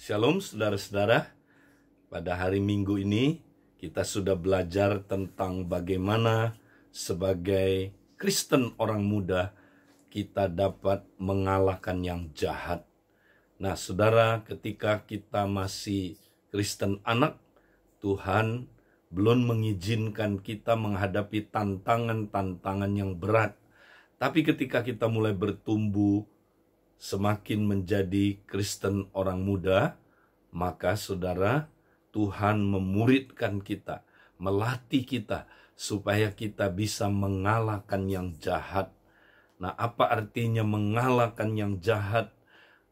Shalom saudara-saudara, pada hari Minggu ini kita sudah belajar tentang bagaimana sebagai Kristen orang muda kita dapat mengalahkan yang jahat. Nah saudara, ketika kita masih Kristen anak, Tuhan belum mengizinkan kita menghadapi tantangan-tantangan yang berat. Tapi ketika kita mulai bertumbuh, semakin menjadi Kristen orang muda, maka saudara, Tuhan memuridkan kita, melatih kita supaya kita bisa mengalahkan yang jahat. Nah, apa artinya mengalahkan yang jahat?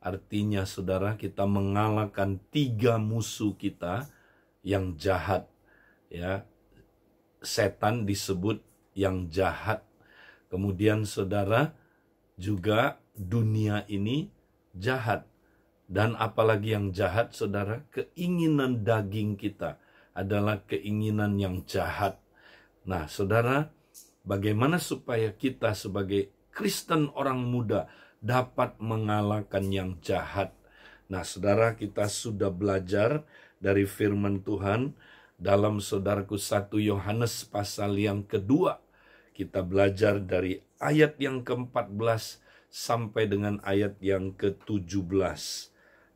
Artinya saudara, kita mengalahkan 3 musuh kita yang jahat. Ya, setan disebut yang jahat. Kemudian saudara, juga dunia ini jahat. Dan apalagi yang jahat saudara, keinginan daging kita adalah keinginan yang jahat. Nah saudara, bagaimana supaya kita sebagai Kristen orang muda dapat mengalahkan yang jahat? Nah saudara, kita sudah belajar dari firman Tuhan dalam saudaraku 1 Yohanes pasal yang kedua. Kita belajar dari ayat yang ke-14 sampai dengan ayat yang ke-17.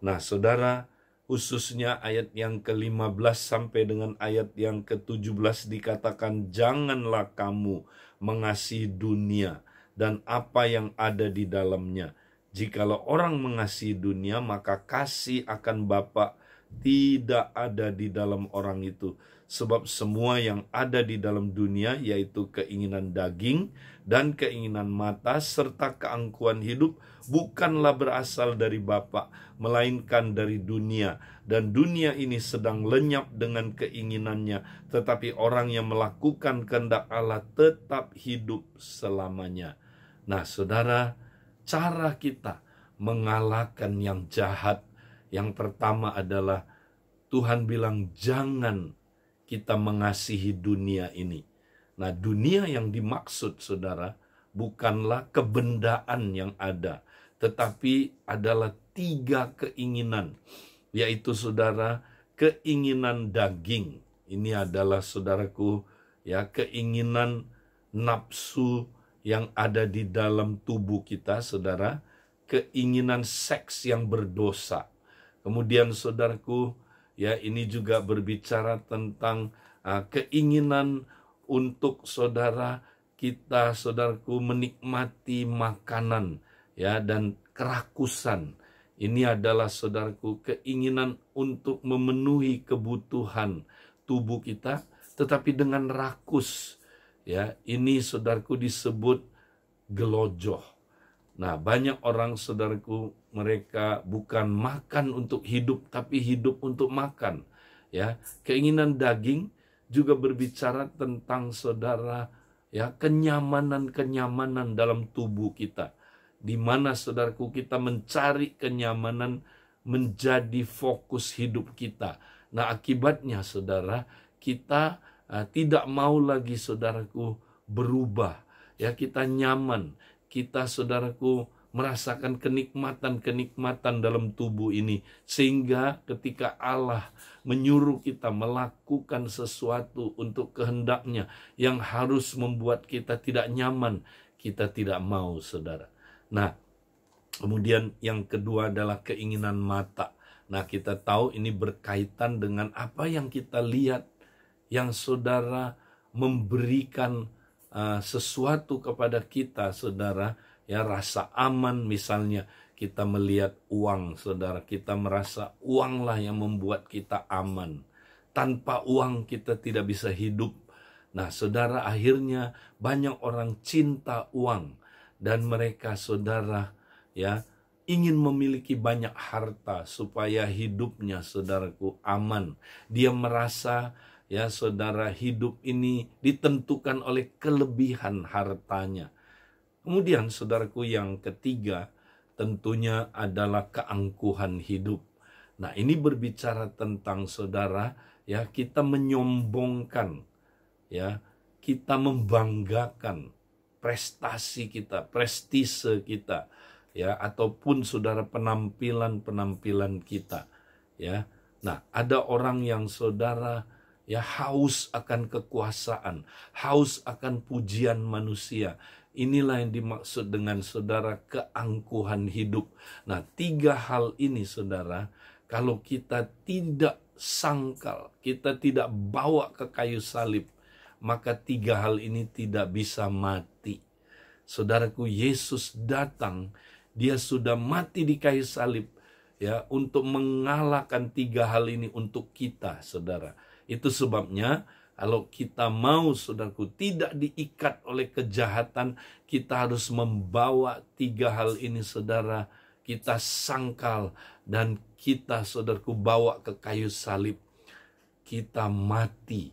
Nah saudara, khususnya ayat yang ke-15 sampai dengan ayat yang ke-17 dikatakan, janganlah kamu mengasihi dunia dan apa yang ada di dalamnya. Jikalau orang mengasihi dunia, maka kasih akan Bapa tidak ada di dalam orang itu. Sebab semua yang ada di dalam dunia, yaitu keinginan daging dan keinginan mata serta keangkuhan hidup, bukanlah berasal dari Bapa, melainkan dari dunia. Dan dunia ini sedang lenyap dengan keinginannya, tetapi orang yang melakukan kehendak Allah tetap hidup selamanya. Nah saudara, cara kita mengalahkan yang jahat, yang pertama adalah Tuhan bilang jangan kita mengasihi dunia ini. Nah dunia yang dimaksud saudara bukanlah kebendaan yang ada, tetapi adalah 3 keinginan, yaitu saudara keinginan daging. Ini adalah saudaraku ya, keinginan nafsu yang ada di dalam tubuh kita saudara, keinginan seks yang berdosa. Kemudian saudaraku, ya ini juga berbicara tentang keinginan untuk saudara kita, saudaraku, menikmati makanan ya dan kerakusan. Ini adalah saudaraku keinginan untuk memenuhi kebutuhan tubuh kita, tetapi dengan rakus. Ya, ini saudaraku disebut gelojoh. Nah, banyak orang saudaraku, mereka bukan makan untuk hidup, tapi hidup untuk makan. Ya, keinginan daging juga berbicara tentang saudara, ya, kenyamanan-kenyamanan dalam tubuh kita. Di mana saudaraku kita mencari kenyamanan menjadi fokus hidup kita. Nah, akibatnya saudara, kita tidak mau lagi saudaraku berubah. Ya, kita nyaman. Kita saudaraku merasakan kenikmatan-kenikmatan dalam tubuh ini. Sehingga ketika Allah menyuruh kita melakukan sesuatu untuk kehendaknya yang harus membuat kita tidak nyaman, kita tidak mau saudara. Nah, kemudian yang kedua adalah keinginan mata. Nah, kita tahu ini berkaitan dengan apa yang kita lihat, yang saudara memberikan sesuatu kepada kita saudara, ya rasa aman. Misalnya kita melihat uang saudara, kita merasa uanglah yang membuat kita aman. Tanpa uang kita tidak bisa hidup. Nah saudara, akhirnya banyak orang cinta uang dan mereka saudara ya ingin memiliki banyak harta supaya hidupnya saudaraku aman. Dia merasa ya saudara, hidup ini ditentukan oleh kelebihan hartanya. Kemudian saudaraku yang ketiga tentunya adalah keangkuhan hidup. Nah ini berbicara tentang saudara ya, kita menyombongkan ya, kita membanggakan prestasi kita, prestise kita ya, ataupun saudara penampilan-penampilan kita. ya. Nah, ada orang yang saudara ya haus akan kekuasaan, haus akan pujian manusia. Inilah yang dimaksud dengan saudara keangkuhan hidup. Nah, 3 hal ini saudara, kalau kita tidak sangkal, kita tidak bawa ke kayu salib, maka 3 hal ini tidak bisa mati. Saudaraku, Yesus datang, dia sudah mati di kayu salib, ya, untuk mengalahkan 3 hal ini untuk kita, saudara. Itu sebabnya kalau kita mau, saudaraku, tidak diikat oleh kejahatan, kita harus membawa 3 hal ini, saudara. Kita sangkal dan kita, saudaraku, bawa ke kayu salib. Kita mati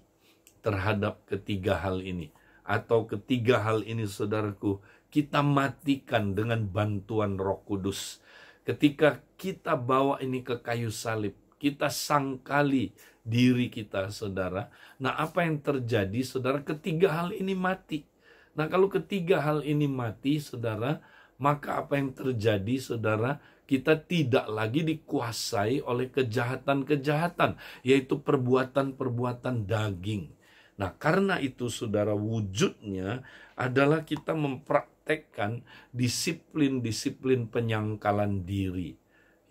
terhadap ketiga hal ini. Atau ketiga hal ini, saudaraku, kita matikan dengan bantuan Roh Kudus. Ketika kita bawa ini ke kayu salib, kita sangkali diri kita, saudara. Nah, apa yang terjadi, saudara? Ketiga hal ini mati. Nah, kalau ketiga hal ini mati, saudara, maka apa yang terjadi, saudara? Kita tidak lagi dikuasai oleh kejahatan-kejahatan, yaitu perbuatan-perbuatan daging. Nah, karena itu, saudara, wujudnya adalah kita mempraktekkan disiplin-disiplin penyangkalan diri.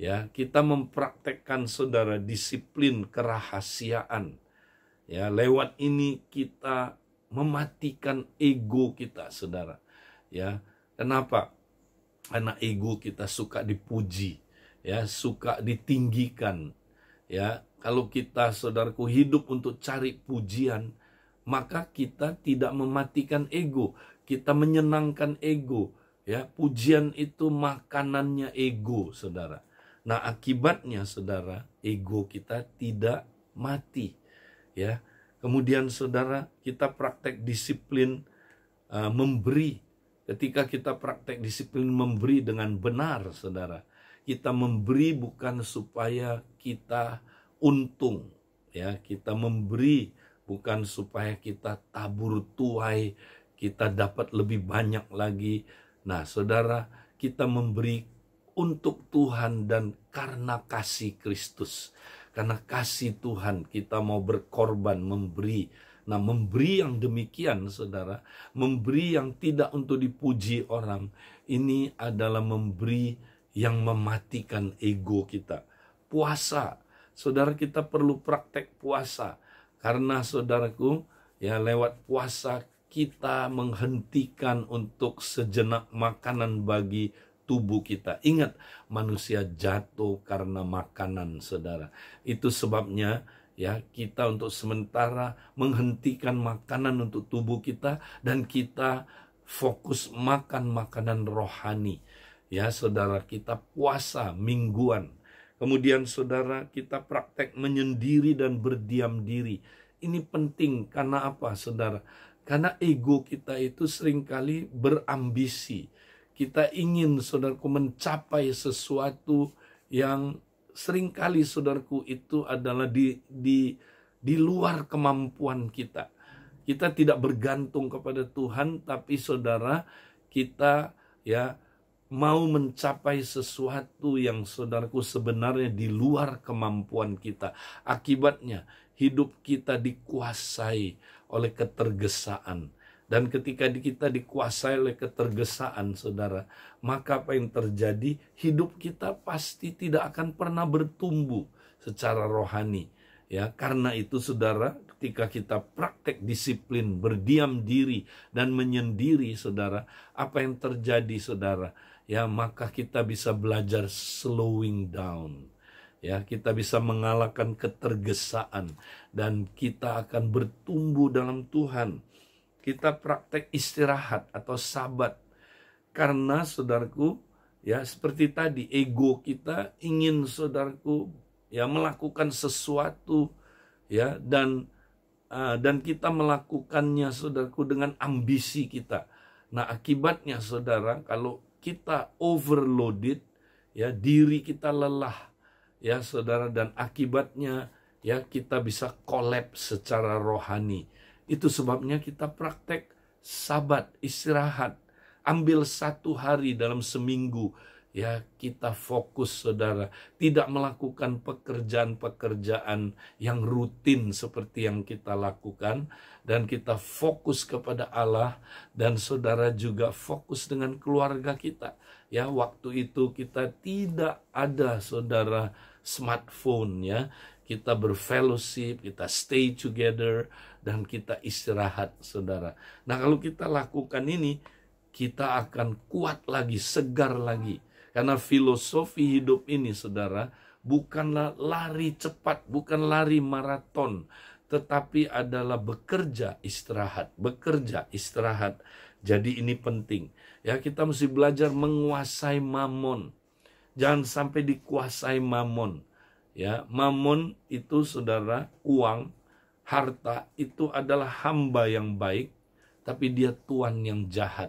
Ya, kita mempraktekkan, saudara, disiplin kerahasiaan. Ya, lewat ini kita mematikan ego kita, saudara. Ya, kenapa? Karena ego kita suka dipuji, ya, suka ditinggikan. Ya, kalau kita, saudaraku, hidup untuk cari pujian, maka kita tidak mematikan ego, kita menyenangkan ego. Ya, pujian itu makanannya ego, saudara. Nah, akibatnya, saudara, ego kita tidak mati. Ya, kemudian, saudara, kita praktek disiplin memberi. Ketika kita praktek disiplin memberi dengan benar, saudara, kita memberi bukan supaya kita untung, ya, kita memberi bukan supaya kita tabur tuai, kita dapat lebih banyak lagi. Nah, saudara, kita memberi untuk Tuhan dan karena kasih Kristus. Karena kasih Tuhan kita mau berkorban, memberi. Nah, memberi yang demikian, saudara, memberi yang tidak untuk dipuji orang, ini adalah memberi yang mematikan ego kita. Puasa, saudara, kita perlu praktek puasa. Karena, saudaraku, ya, lewat puasa kita menghentikan untuk sejenak makanan bagi tubuh kita. Ingat, manusia jatuh karena makanan, saudara. Itu sebabnya, ya, kita untuk sementara menghentikan makanan untuk tubuh kita dan kita fokus makan makanan rohani. Ya, saudara, kita puasa mingguan. Kemudian, saudara, kita praktek menyendiri dan berdiam diri. Ini penting karena apa, saudara? Karena ego kita itu seringkali berambisi. Kita ingin, saudaraku, mencapai sesuatu yang seringkali, saudaraku, itu adalah di luar kemampuan kita. Kita tidak bergantung kepada Tuhan, tapi, saudara, kita, ya, mau mencapai sesuatu yang, saudaraku, sebenarnya di luar kemampuan kita. Akibatnya hidup kita dikuasai oleh ketergesaan. Dan ketika kita dikuasai oleh ketergesaan, saudara, maka apa yang terjadi? Hidup kita pasti tidak akan pernah bertumbuh secara rohani. Ya, karena itu, saudara, ketika kita praktek disiplin, berdiam diri dan menyendiri, saudara, apa yang terjadi, saudara? Ya, maka kita bisa belajar slowing down. Ya, kita bisa mengalahkan ketergesaan dan kita akan bertumbuh dalam Tuhan. Kita praktek istirahat atau sabat. Karena, saudaraku, ya, seperti tadi, ego kita ingin, saudaraku, ya, melakukan sesuatu, ya, dan kita melakukannya, saudaraku, dengan ambisi kita. Nah, akibatnya, saudara, kalau kita overloaded, ya, diri kita lelah, ya, saudara, dan akibatnya, ya, kita bisa kolaps secara rohani. Itu sebabnya kita praktek sabat, istirahat. Ambil 1 hari dalam seminggu, ya kita fokus saudara, tidak melakukan pekerjaan-pekerjaan yang rutin seperti yang kita lakukan, dan kita fokus kepada Allah, dan saudara juga fokus dengan keluarga kita. Ya, waktu itu kita tidak ada saudara smartphone, ya. Kita berfellowship, kita stay together, dan kita istirahat saudara. Nah, kalau kita lakukan ini, kita akan kuat lagi, segar lagi. Karena filosofi hidup ini saudara, bukanlah lari cepat, bukan lari maraton, tetapi adalah bekerja istirahat, bekerja istirahat. Jadi ini penting. Ya, kita mesti belajar menguasai mamon. Jangan sampai dikuasai mamon. Ya, mamon itu saudara, uang, harta itu adalah hamba yang baik, tapi dia tuan yang jahat.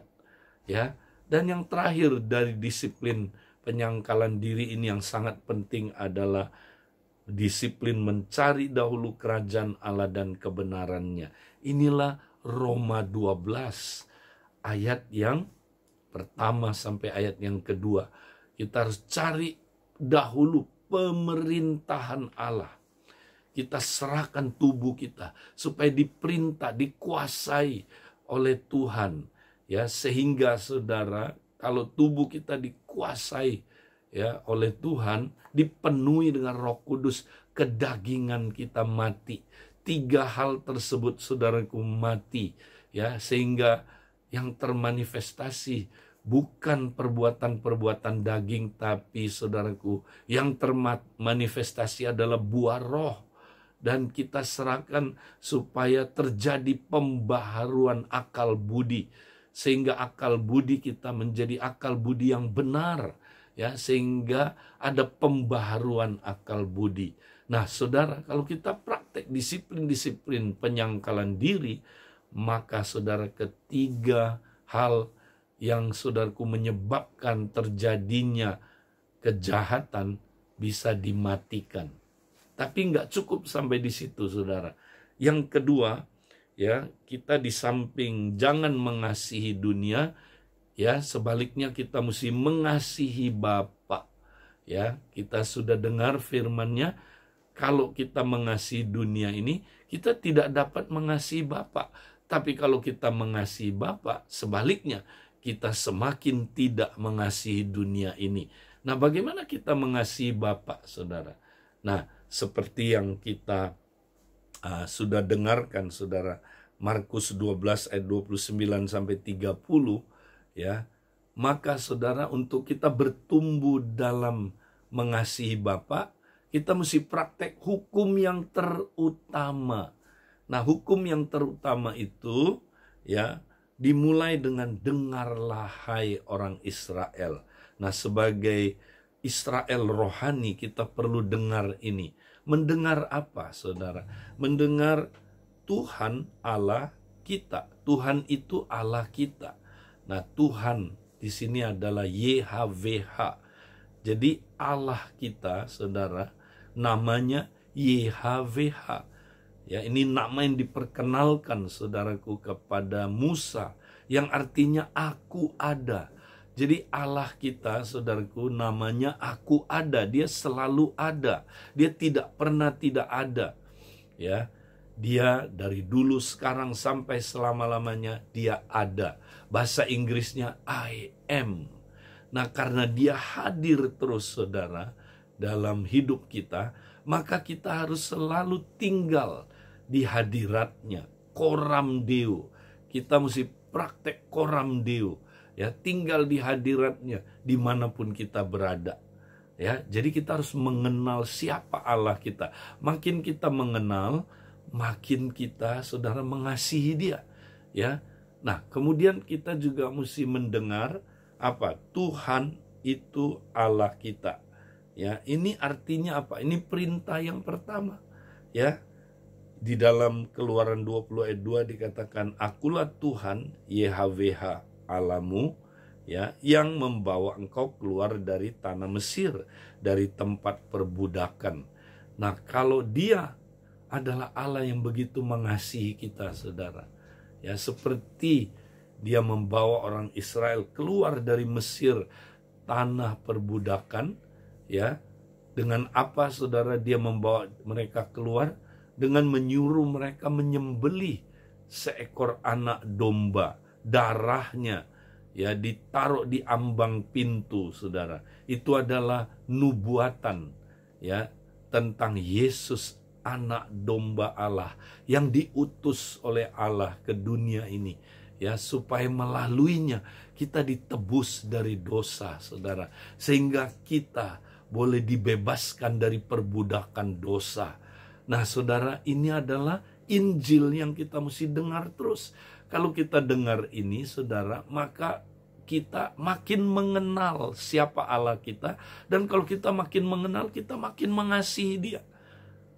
Ya, dan yang terakhir dari disiplin penyangkalan diri ini yang sangat penting adalah disiplin mencari dahulu kerajaan Allah dan kebenarannya. Inilah Roma 12 ayat yang pertama sampai ayat yang kedua. Kita harus cari dahulu pemerintahan Allah. Kita serahkan tubuh kita supaya diperintah, dikuasai oleh Tuhan. Ya, sehingga saudara, kalau tubuh kita dikuasai ya oleh Tuhan, dipenuhi dengan Roh Kudus, kedagingan kita mati. 3 hal tersebut saudaraku mati, ya, sehingga yang termanifestasi bukan perbuatan-perbuatan daging, tapi saudaraku, yang termanifestasi adalah buah roh. Dan kita serahkan supaya terjadi pembaharuan akal budi, sehingga akal budi kita menjadi akal budi yang benar, ya, sehingga ada pembaharuan akal budi. Nah saudara, kalau kita praktek disiplin-disiplin penyangkalan diri, maka saudara, ketiga hal yang saudaraku menyebabkan terjadinya kejahatan bisa dimatikan. Tapi nggak cukup sampai di situ saudara. Yang kedua, ya, kita di samping jangan mengasihi dunia, ya, sebaliknya kita mesti mengasihi Bapa. Ya, kita sudah dengar firman-Nya, kalau kita mengasihi dunia ini, kita tidak dapat mengasihi Bapa. Tapi kalau kita mengasihi Bapa, sebaliknya kita semakin tidak mengasihi dunia ini. Nah, bagaimana kita mengasihi Bapa, saudara? Nah, seperti yang kita sudah dengarkan saudara, Markus 12 ayat 29 sampai 30, ya. Maka saudara, untuk kita bertumbuh dalam mengasihi Bapa, kita mesti praktek hukum yang terutama. Nah, hukum yang terutama itu, ya, dimulai dengan dengarlah hai orang Israel. Nah, sebagai Israel rohani kita perlu dengar ini. Mendengar apa, saudara? Mendengar Tuhan Allah kita. Tuhan itu Allah kita. Nah, Tuhan di sini adalah YHWH. Jadi Allah kita, saudara, namanya YHWH. Ya, ini nama yang diperkenalkan saudaraku kepada Musa, yang artinya aku ada. Jadi Allah kita, saudaraku, namanya aku ada. Dia selalu ada. Dia tidak pernah tidak ada. Ya, dia dari dulu, sekarang, sampai selama-lamanya dia ada. Bahasa Inggrisnya I am. Nah, karena dia hadir terus, saudara, dalam hidup kita, maka kita harus selalu tinggal di hadiratnya. Coram Deo. Kita mesti praktek Coram Deo. Ya, tinggal di hadiratnya dimanapun kita berada. Ya, jadi kita harus mengenal siapa Allah kita. Makin kita mengenal, makin kita, saudara, mengasihi Dia. Ya, nah kemudian kita juga mesti mendengar apa? Tuhan itu Allah kita. Ya, ini artinya apa? Ini perintah yang pertama. Ya, di dalam Keluaran 20 ayat 2 dikatakan, akulah Tuhan YHWH Allahmu, ya, yang membawa engkau keluar dari tanah Mesir, dari tempat perbudakan. Nah, kalau Dia adalah Allah yang begitu mengasihi kita, saudara, ya, seperti Dia membawa orang Israel keluar dari Mesir tanah perbudakan, ya. Dengan apa saudara dia membawa mereka keluar? Dengan menyuruh mereka menyembelih seekor anak domba, darahnya ya ditaruh di ambang pintu, saudara. Itu adalah nubuatan ya tentang Yesus, anak domba Allah yang diutus oleh Allah ke dunia ini, ya, supaya melaluinya kita ditebus dari dosa, saudara, sehingga kita boleh dibebaskan dari perbudakan dosa. Nah, saudara, ini adalah Injil yang kita mesti dengar terus. Kalau kita dengar ini, saudara, maka kita makin mengenal siapa Allah kita. Dan kalau kita makin mengenal, kita makin mengasihi Dia.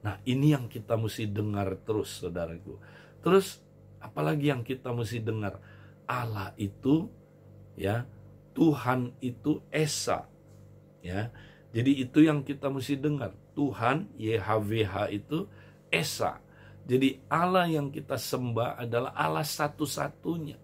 Nah, ini yang kita mesti dengar terus, saudaraku. Terus, apalagi yang kita mesti dengar? Allah itu, ya, Tuhan itu Esa, ya. Jadi itu yang kita mesti dengar. Tuhan, YHWH itu Esa. Jadi Allah yang kita sembah adalah Allah satu-satunya.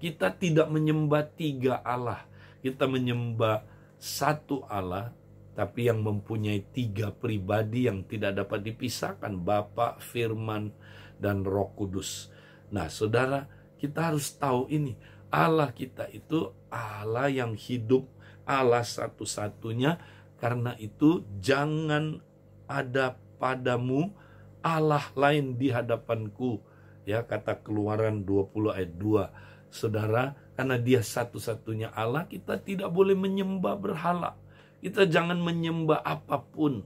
Kita tidak menyembah tiga Allah. Kita menyembah satu Allah, tapi yang mempunyai tiga pribadi yang tidak dapat dipisahkan. Bapa, Firman, dan Roh Kudus. Nah, saudara, kita harus tahu ini. Allah kita itu Allah yang hidup, Allah satu-satunya. Karena itu jangan ada padamu Allah lain di hadapanku, ya, kata Keluaran 20 ayat 2. Saudara, karena Dia satu-satunya Allah, kita tidak boleh menyembah berhala. Kita jangan menyembah apapun,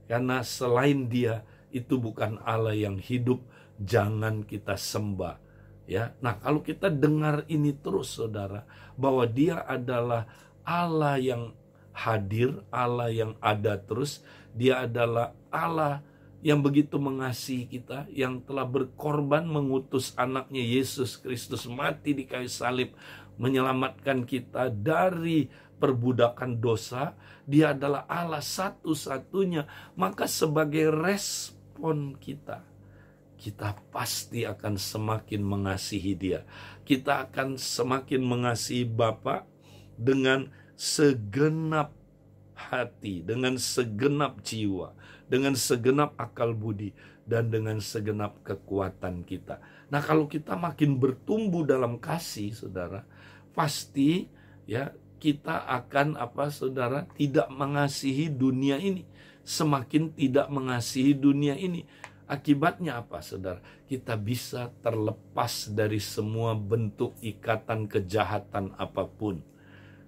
karena selain Dia itu bukan Allah yang hidup, jangan kita sembah, ya. Nah, kalau kita dengar ini terus, saudara, bahwa Dia adalah Allah yang hadir, Allah yang ada terus, Dia adalah Allah yang begitu mengasihi kita, yang telah berkorban mengutus anaknya Yesus Kristus mati di kayu salib, menyelamatkan kita dari perbudakan dosa. Dia adalah Allah satu-satunya. Maka sebagai respon kita pasti akan semakin mengasihi Dia. Kita akan semakin mengasihi Bapa dengan segenap hati, dengan segenap jiwa, dengan segenap akal budi, dan dengan segenap kekuatan kita. Nah, kalau kita makin bertumbuh dalam kasih, saudara, pasti ya kita akan saudara, tidak mengasihi dunia ini. Semakin tidak mengasihi dunia ini, akibatnya apa, saudara? Kita bisa terlepas dari semua bentuk ikatan kejahatan apapun.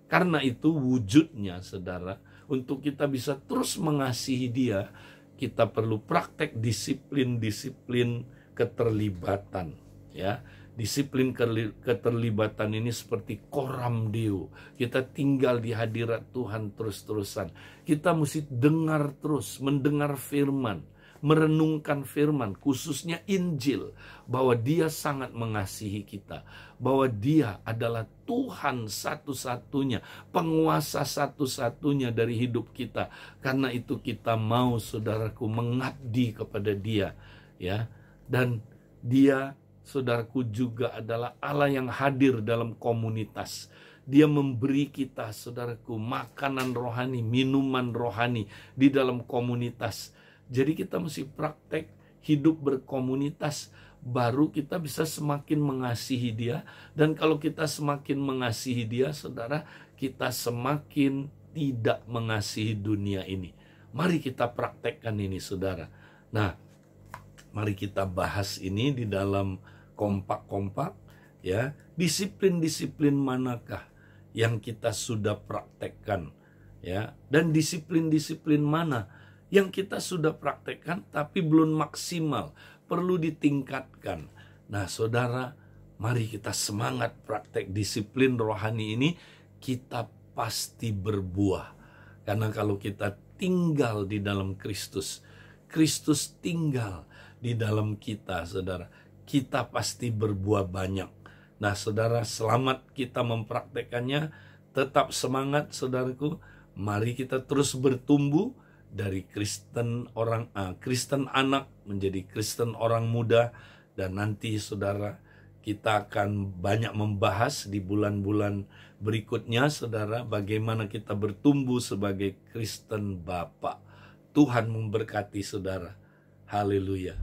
Karena itu wujudnya, saudara, untuk kita bisa terus mengasihi Dia, kita perlu praktek disiplin-disiplin keterlibatan, ya. Disiplin keterlibatan ini seperti koram deo. Kita tinggal di hadirat Tuhan terus-terusan. Kita mesti dengar terus, mendengar firman, merenungkan firman, khususnya Injil, bahwa Dia sangat mengasihi kita, bahwa Dia adalah Tuhan satu-satunya, penguasa satu-satunya dari hidup kita. Karena itu kita mau, saudaraku, mengabdi kepada Dia, ya. Dan Dia, saudaraku, juga adalah Allah yang hadir dalam komunitas. Dia memberi kita, saudaraku, makanan rohani, minuman rohani di dalam komunitas. Jadi kita mesti praktek hidup berkomunitas, baru kita bisa semakin mengasihi Dia. Dan kalau kita semakin mengasihi Dia, saudara, kita semakin tidak mengasihi dunia ini. Mari kita praktekkan ini, saudara. Nah, mari kita bahas ini di dalam kompak-kompak, ya. Disiplin-disiplin manakah yang kita sudah praktekkan, ya? Dan disiplin-disiplin mana yang kita sudah praktekkan tapi belum maksimal, perlu ditingkatkan. Nah, saudara, mari kita semangat praktek disiplin rohani ini, kita pasti berbuah. Karena kalau kita tinggal di dalam Kristus, Kristus tinggal di dalam kita, saudara, kita pasti berbuah banyak. Nah, saudara, selamat kita mempraktekannya. Tetap semangat, saudaraku. Mari kita terus bertumbuh dari Kristen anak menjadi Kristen orang muda, dan nanti, saudara, Kita akan banyak membahas di bulan-bulan berikutnya, saudara, bagaimana kita bertumbuh sebagai Kristen Bapak. Tuhan memberkati saudara. Haleluya.